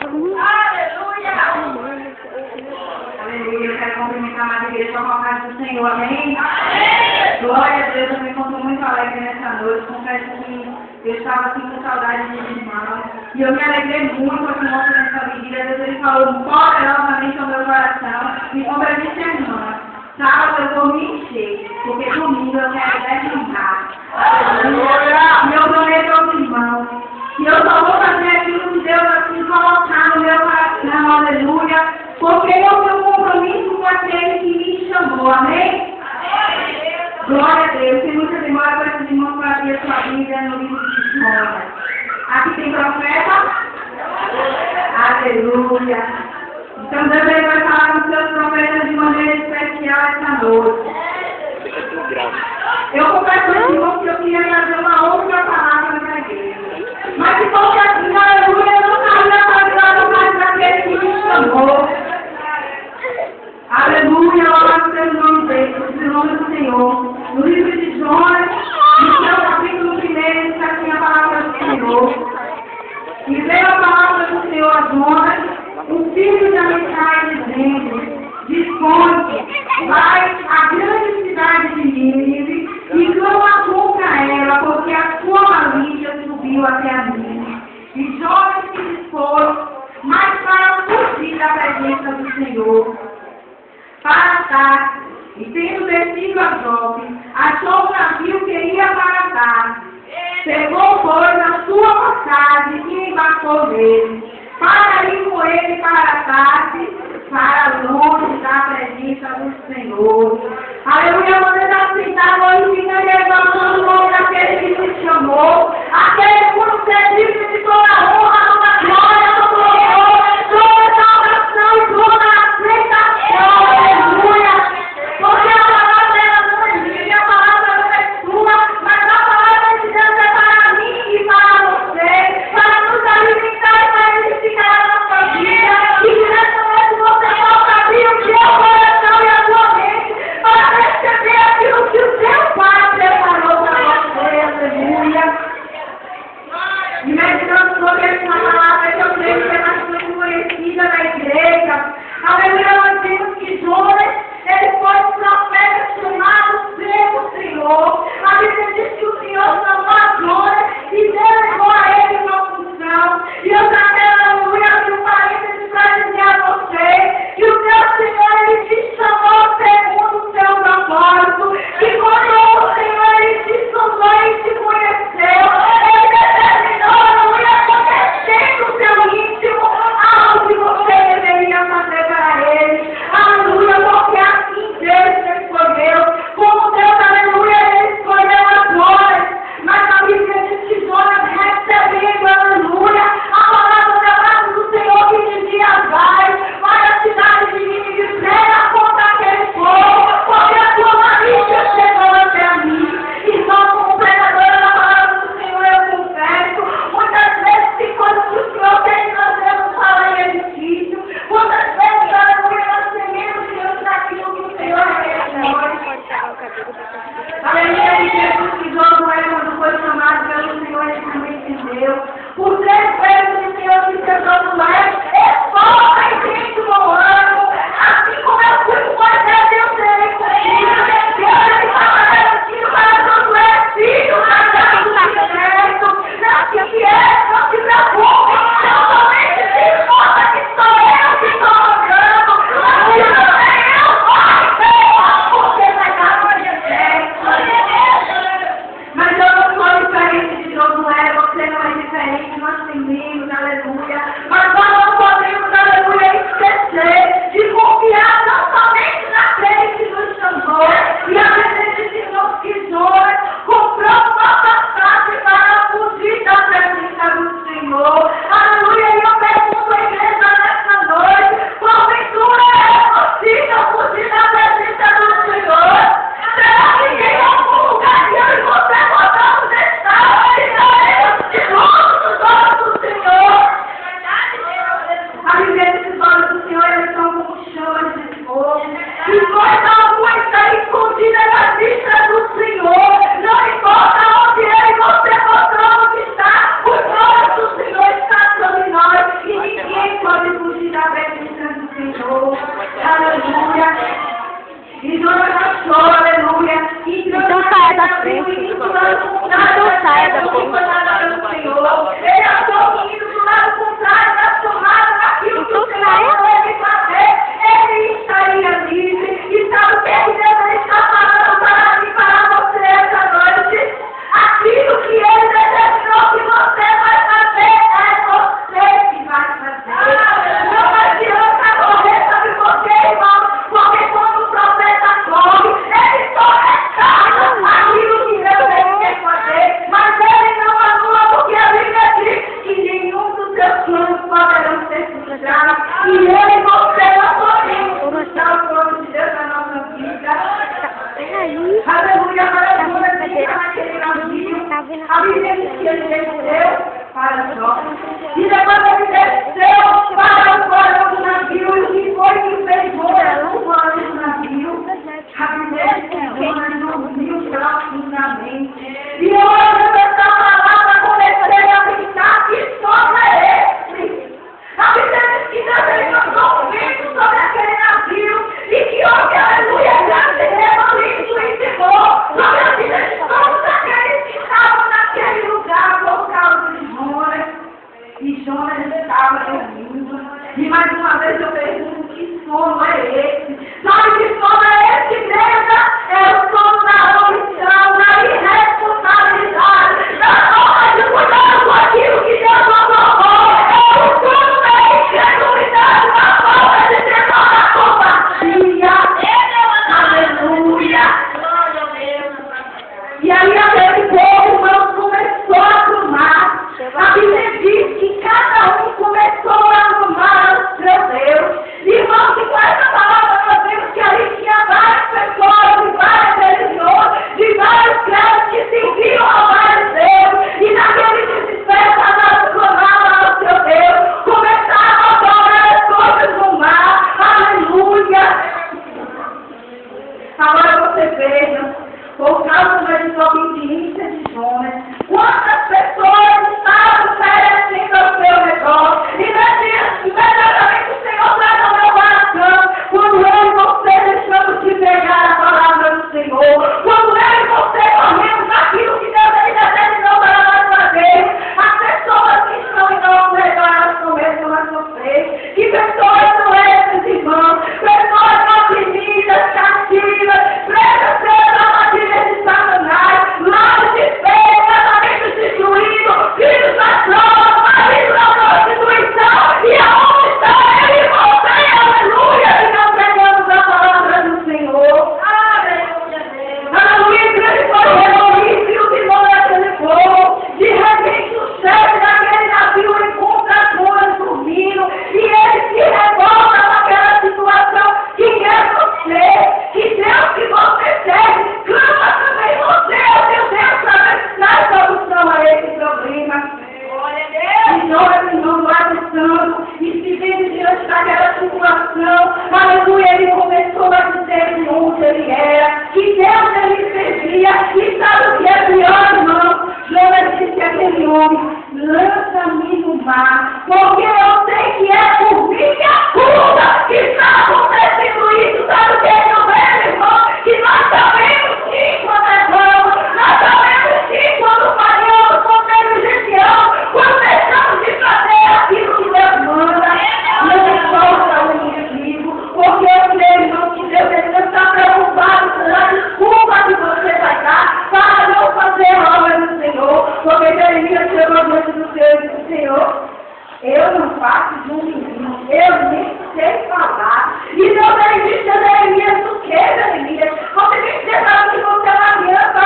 Aleluia! Aleluia, eu quero cumprimentar a igreja com a paz do Senhor, amém? Amém! Glória a Deus, eu me encontro muito alegre nessa noite. Confesso que eu estava assim com saudade de meus irmãos. E eu me alegrei muito com esse moço nessa vigília. Deus ele falou poderosamente ao meu coração. E como eu disse à irmã, sábado eu vou me encher, porque domingo eu quero derramar. Aleluia! E eu prometo aos irmãos que eu só vou fazer aquilo que Deus assim colocar no meu coração, aleluia, porque eu tenho um compromisso com aquele que me chamou, amém? Glória a Deus. Tem muita demora para esses irmãos para abrir a sua Bíblia no livro de História. Aqui tem profeta? Aleluia. Então Deus vai falar com seus profetas de maneira especial essa noite. Eu confesso aos irmãos que eu queria trazer uma outra palavra para a igreja. Mas se fosse assim, aleluia, eu não sabia fazer a vontade daquele que me chamou. Aleluia, louvado seja o nome dele, o nome do Senhor. No livro de Jonas, no seu capítulo 1, está aqui a palavra do Senhor. E veio a palavra do Senhor a Jonas, o filho de Amitai, dizendo: dispõe, vai à grande cidade de Nínive e clama contra ela, porque a sua malícia subiu até a mim. E Jonas se dispôs, mas para fugir da presença do Senhor, para Tarsis, e tendo descido a Jope, achou um navio que ia para Tarsis. Pegou, pois, a sua passagem e embarcou nele, para ir com ele para Tarsis, para longe da presença do Senhor. Aleluia, você está sentado glorificando e exaltando o nome daquele que te chamou, aquele por você disse de toda a honra, toda a glória, todo o louvor, toda a salvação e toda a aceitação. Aleluia! Porque a palavra ela não é minha, a palavra não é sua, mas a palavra de Deus é para mim e para você, para nos alimentar e para edificar a nossa vida. E que nessa noite você possa abrir o seu coração e a sua mente para receber aquilo que o seu Pai preparou para você. Aleluia! E meditando sobre esse indo pro lado contrário, não foi nada pelo Senhor. Ele andou indo pro lado contrário, transformado naquilo que o Senhor mandou ele fazer. Ele estaria livre. E sabe o que Deus está falando para mim, para você essa noite? Aquilo que Ele determinou que você vai fazer, é você que vai fazer. Não adianta correr sobre você, irmão, porque quando o profeta corre, ele só ressalta aquilo que Deus quer fazer, mas ele não anula, porque a Bíblia diz que nenhum dos seus planos poderão ser frustrados, e ele e você não podemos frustrar o plano de Deus na nossa vida. Aleluia, aleluia, naquele navio. A Bíblia diz que ele desceu para Jó. E depois ele desceu para o porão do navio. E o que foi que fez Jonas no porão do navio? A Bíblia diz que Jonas dormiu profundamente. E hoje eu essa palavra comecei a pensar que sombra é esse. A Bíblia diz que Deus ele mandou um vento sobre aquele navio. E que hoje, aleluia, já se revoluiu e encerrou sobre a vida de todos aqueles que estavam naquele lugar por causa de Jonas. E Jonas estava dormindo. E mais uma vez eu pergunto, que sono é esse? Sabe que sono é esse, igreja? É o sono da omissão, da irresponsabilidade, da falta de cuidado com aquilo que Deus nos honrou. É o sono da incredulidade, da falta de temor, da covardia. Aleluia! E aí aquele povo, irmão, começou a tomar. A Bíblia diz que cada um começou a tomar o seu Deus. Irmão, que com essa palavra nós vemos que ali tinha várias pessoas, de várias religiões, de vários crentes que serviam a vários deuses. E naquele desespero, cada um clamava ao seu Deus. Começaram a adorar as coisas do mar. Aleluia! Agora você veja, por causa da desobediência de Jonas, quantas pessoas estavam perecendo ao seu redor. E imediatamente o Senhor traz ao meu coração, quando eu e você deixamos de pegar a palavra do Senhor, quando eu e você corremos aquilo que Deus ainda determinou para nós fazer, as pessoas que estão em nosso redor, elas começam a sofrer. Que pessoas são essas, irmãos? Pessoas oprimidas, cativas, presas pela armadilha de Satanás, lares de feio, casamentos destruídos, filhos das drogas, maridos da prostituição, e aonde está ele e você, aleluia, que não pregamos a palavra do Senhor. Aleluia, grande foi o revoluício que não é aquele povo. De repente o chefe daquele navio encontra as moras dormindo, e ele se revolta naquela situação. Quem é você? Que Deus que você serve, clama também você, ó meu Deus, para ver se traz solução a esse problema. E Jonas, irmão, lá pensando, e se vendo diante daquela situação, aleluia, ele começou a dizer de onde ele era, que Deus ele servia, e sabe o que é pior, irmão? Jonas disse àquele homem, lança-me no mar, porque eu sei que é por minha culpa que está acontecendo isso. Sabe o que é meu velho, irmão? Que nós sabemos sim quando erramos, nós sabemos sim quando falhamos, quando negligenciamos, quando deixamos de fazer aquilo que Deus manda. Não importa o inimigo, porque eu creio, irmão, que Deus ele não está preocupado com a desculpa que você vai dar para não fazer a obra do Senhor, porque Jeremias chegou diante do Senhor. Eu não faço de um menino, eu nem sei falar. E Deus ele disse a Jeremias, o que, Jeremias? Você tem certeza que você é uma criança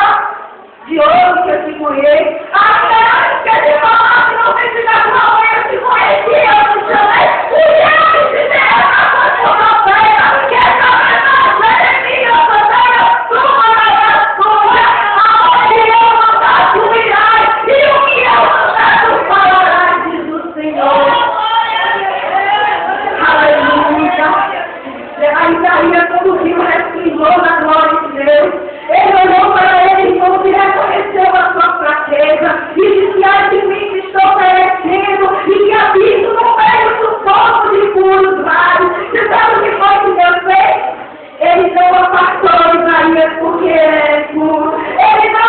de ouro que eu te conheço? Ainda antes que ele falasse, não sei se da sua mãe eu te conheci, eu te chamei, e eu te disse essa coisa profeta, que essa verdade é minha, você é sua, é sua, aonde eu mandar tu irás, e o que eu mandar tu falarás, diz o Senhor. Aleluia. Aí Isaías, todo rio respingou na glória de Deus. Ele olhou para ele, irmão, e reconheceu a sua fraqueza. E disse, ai de mim que estou perecendo, e que habito no meio do povo de puros vales. Você sabe o que foi que Deus fez? Ele não apartou Isaías porque ele é puro. Ele não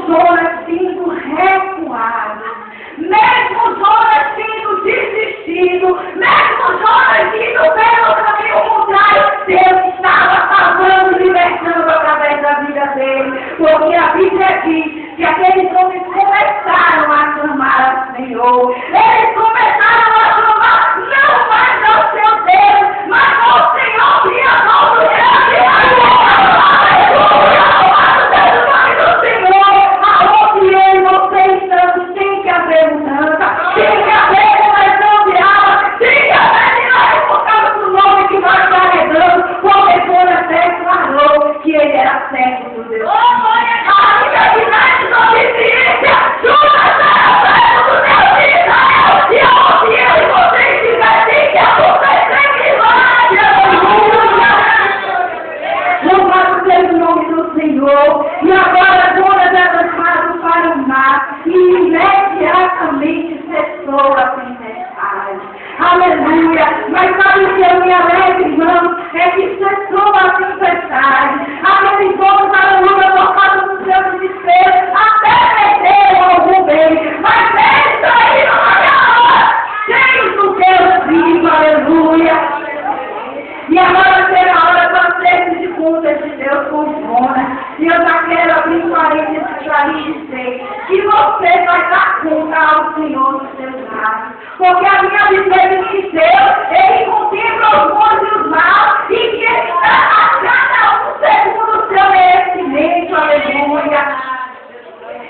Jonas sendo recuado, mesmo Jonas sendo desistido, mesmo Jonas indo pelo caminho contrário, Deus estava salvando e libertando através da vida dele, porque a Bíblia diz que aqueles homens começaram a clamar ao Senhor, eles começaram a clamar não mais ao seu Deus, mas ao Senhor e a mão do Deus. Aleluia! Louvado seja o nome do Senhor! Aonde eu e você estamos, tem que haver mudança, tem que haver conversão de alma, tem que haver milagre por causa do nome que nós carregamos, porque Jonas até declarou que ele era servo do Deus. A unidade de obediência, Jonas era servo do Deus de Israel, e aonde eu e você estiver, tem que acontecer milagre. Louvado seja o nome do Senhor. E agora Jonas é lançado para o mar e imediatamente cessou a tempestade. Aleluia! Mas sabe o que eu me alegro, irmão? É que cessou a tempestade. Aqueles homens, aleluia, por causa do seu desespero, até perderam algum bem. Mas eles saíram naquela hora, cheios do Deus vivo, aleluia! E agora chega a hora para ser de conta de Deus com Jonas. E eu já quero abrir 40 para lhe dizer que você vai dar conta ao Senhor dos seus lados. Porque a minha Bíblia diz que Deus, Ele contempla os bons e os maus e que Ele dá a cada um segundo o seu merecimento. Aleluia.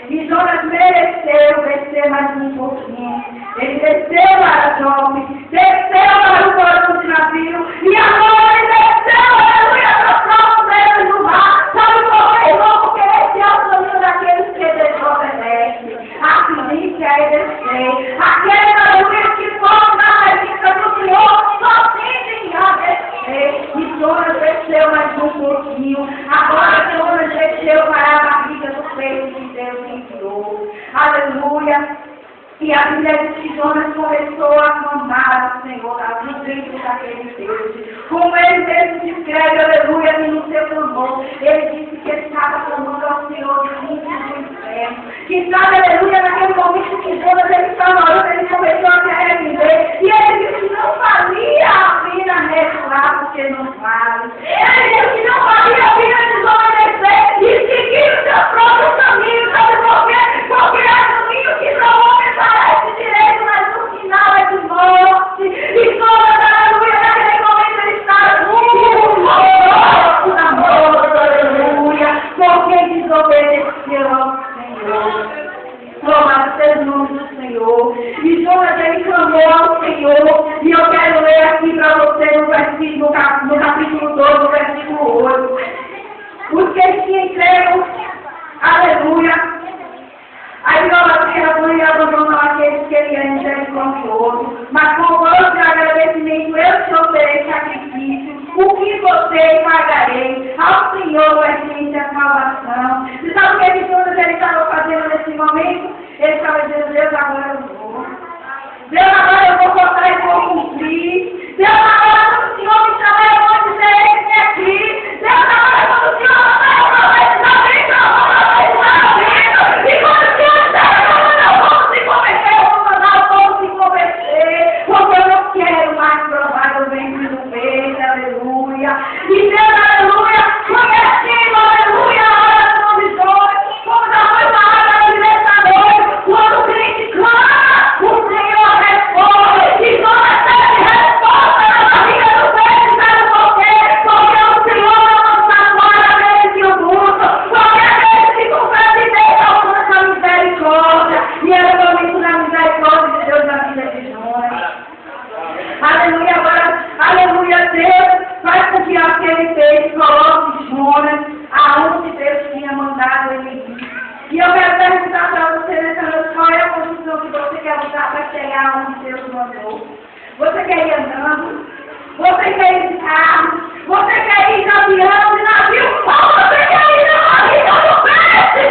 E Jonas mereceu descer mais um pouquinho. Ele desceu para Jope, desceu para o porto de navio, e agora ele desceu, aleluia, para os céus do mar. Sabe por que, irmão? Porque esse é o caminho daqueles que desobedecem. A polícia é descer. Aqueles, aleluia, que foram na presença do Senhor, só tendem a descer. E Jonas desceu mais um pouquinho. Agora Jonas desceu para a barriga do peixe que Deus enviou. Aleluia. E a Bíblia diz que Jonas começou a clamar ao Senhor, ao grito daquele Deus. Como ele mesmo descreve, aleluia, que no seu clamor, ele disse que ele estava clamando ao Senhor de fundo do inferno. Que sabe, aleluia, naquele momento que Jonas ele estava orando, ele começou a se arrepender. E ele disse que não valia a pena recuar, porque não vale. Ele disse que não valia a pena desobedecer e seguir o seu próprio caminho. Sabe por quê? Porque é caminho que para o homem parece direito, mas no final é de morte. E Jonas, aleluia, naquele momento ele estava morto na morte, aleluia, porque desobedeceu ao Senhor. Louvado seja o nome do Senhor. E Jonas ele clamou ao Senhor. E eu quero ler aqui para você no capítulo 2, no versículo 8. Os que se entregam, aleluia, a idolatria, aleluia, abandonam aqueles que ele é misericordioso. Mas com voz de agradecimento eu te ofereço sacrifício. O que você pagarei? Ao Senhor pertence a salvação. Você sabe o que é que Jonas ele estava fazendo nesse momento? Ele estava dizendo, Deus, agora eu vou. Deus, agora eu vou cortar e vou cumprir. Deus, agora quando o Senhor me chamar, eu vou dizer, esse aqui. Deus, agora quando o Senhor me chamar, eu vou profetizar bem, eu vou profetizar bem. E quando o Senhor me chamar, eu vou se converter, eu vou mandar o povo se converter. Porque eu não quero mais provar o ventre do peito, aleluia. E Deus, aleluia, convertendo, aleluia, a oração de Jonas, como já foi falado aqui nessa noite, quando o crente clama, o Senhor responde. E Jonas teve resposta na barriga do peito, sabe por quê? Porque o Senhor não está fora dele que o busca, porque aquele que confessa em Deus alcança a misericórdia. E era o momento da misericórdia de Deus na vida de Jonas. Aleluia, agora, aleluia, Deus faz com que aquele peixe coloque Jonas aonde Deus tinha mandado ele ir. E eu quero perguntar para você nessa noite, qual é a condição que você quer usar para chegar onde Deus mandou? Você quer ir andando? Você quer ir de carro? Você quer ir de avião, de navio? Ou você quer ir na barriga do peixe?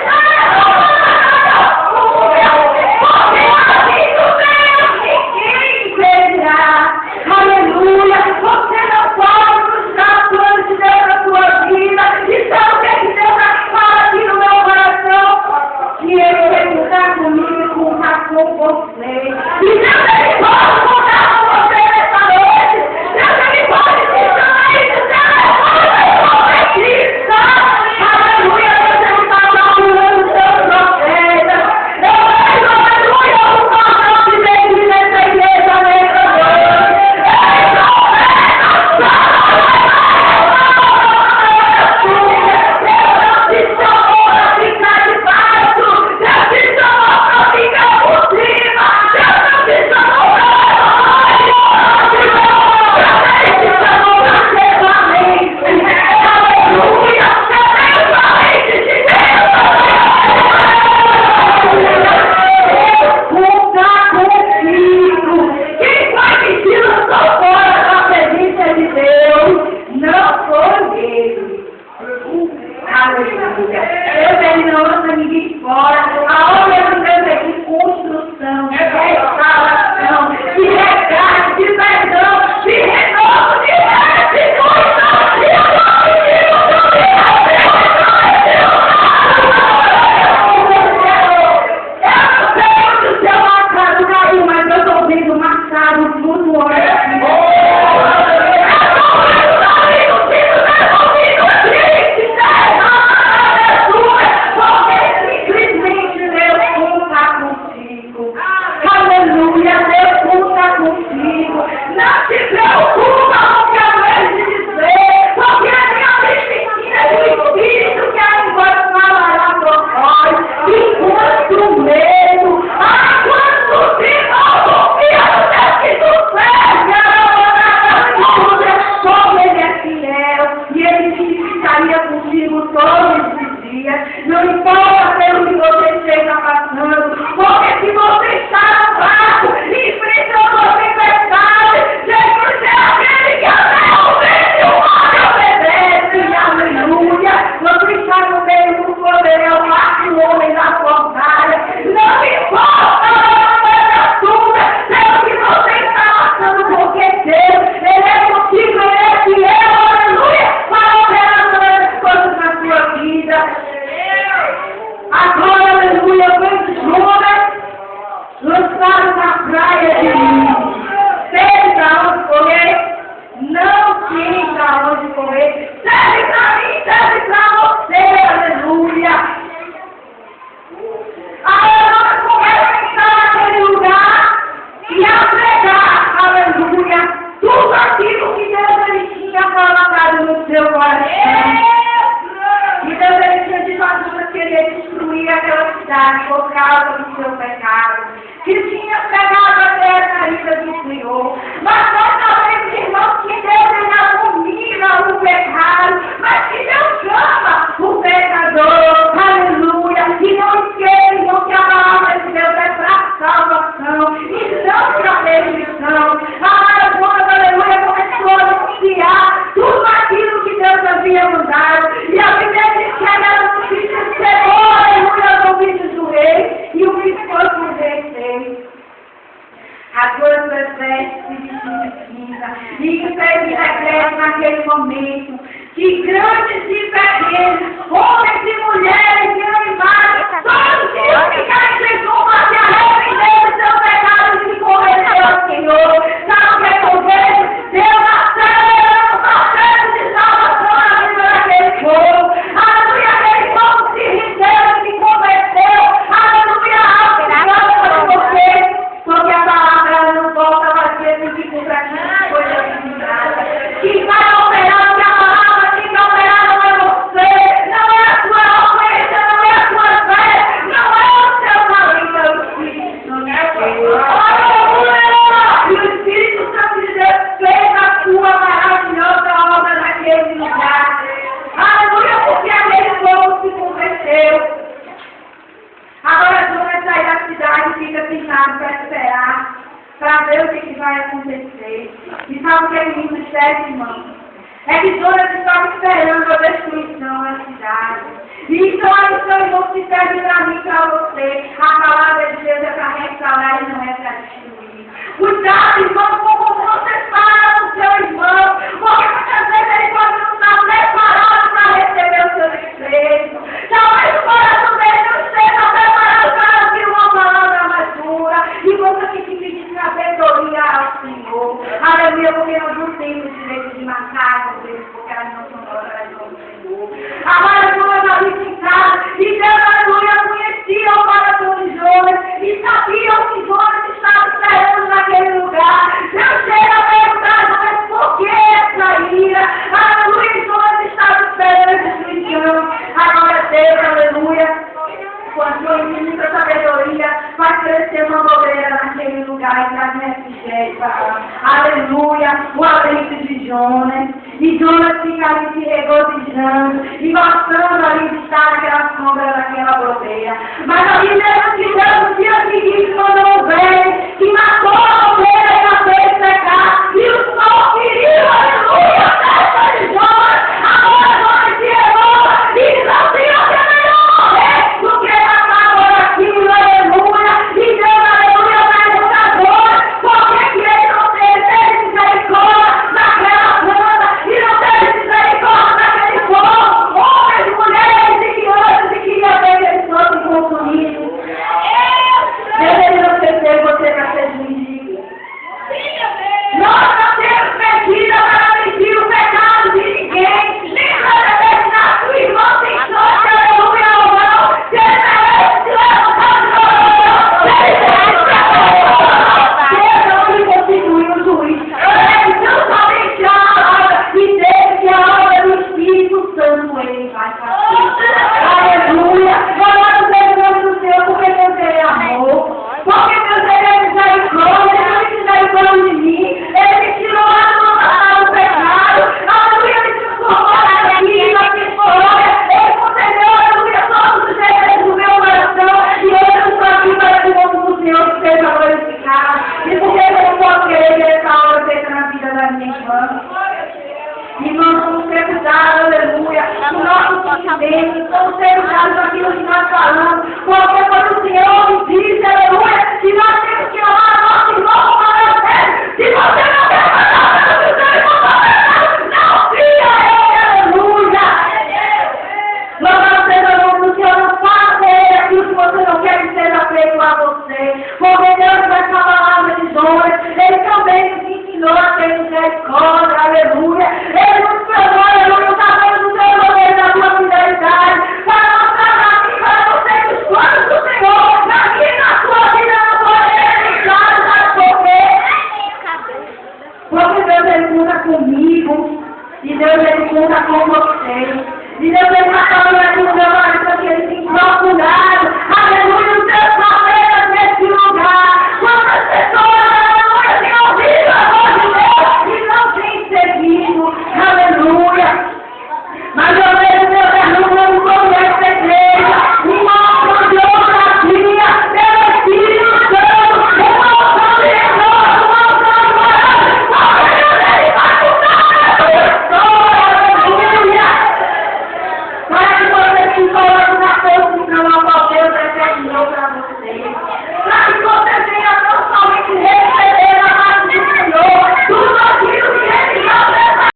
Aleluia! Você não pode buscar planos de Deus na sua vida. E sabe o que Deus fala aqui no meu coração? você. E Deus, Ele pode contar com você nessa noite. Deus, Ele pode te chamar e dizer, profetiza. Aleluia, Deus, Ele está procurando os seus profetas. Aleluia, o pastor que vem aqui nessa igreja nessa noite. Cuidado, irmão, como você fala com seu irmão, porque muitas vezes ele pode não estar preparado para receber o seu desprezo. Talvez o coração dele não esteja preparado para ouvir uma palavra mais dura. Pai, traz refrigério, Pai. Aleluia, o alento de Jonas. E Jonas fica ali se regozijando e gostando ali de estar naquela sombra daquela broteira. Mas ali mesmo que Deus no dia seguinte mandou um velho que matou a ovelha e a fez pecar. E o sol feriu, aleluia, a testa de Jonas. Agora Jonas se revolta e diz assim, eu tenho melhor morrer do que matar agora aquilo, aleluia. E Deus, aleluia, pergunta a Jonas, por que ele não teve misericórdia naquela planta e não teve misericórdia naquele povo? Homens, mulheres e crianças que queriam ver que eles fossem consumidos. Deveria ser você para ser juiz. Nós não temos medida para medir o pecado de ninguém. Nem para ver se na sua irmã tem sorte, aleluia ou não. Se ele merece se levantar de novo, se ele merece Deus não lhe constituiu o juiz. Ele não somente a palavra e desde que a obra do Espírito Santo ele vai fazer. Aleluia. Glória ao nome do Senhor, porque Deus é amor. Porque Deus é misericórdia, Ele me misericórdia de mim, Ele me tirou lá do passado do pecado, aleluia, Ele transformou naquilo, na vitória, Ele concedeu, aleluia, todos os desejos do meu coração, e hoje eu estou aqui para que o nome do Senhor seja glorificado, e porque eu não posso querer que essa obra seja na vida da minha irmã. E nós vamos ser cuidados, aleluia, do nosso sentimento, vamos ser cuidados daquilo que nós falamos, porque quando o Senhor nos diz, aleluia, que nós temos que amar nosso irmão para Deus. Se você não quer mandar para o Senhor, não cria ele, aleluia. Louvado seja o nome do Senhor, não faça ele aquilo que você não quer que seja feito a você, porque Deus vai falar a palavra de Jonas, Ele também nos ensinou a ter misericórdia, aleluia. Ele nos falou, aleluia,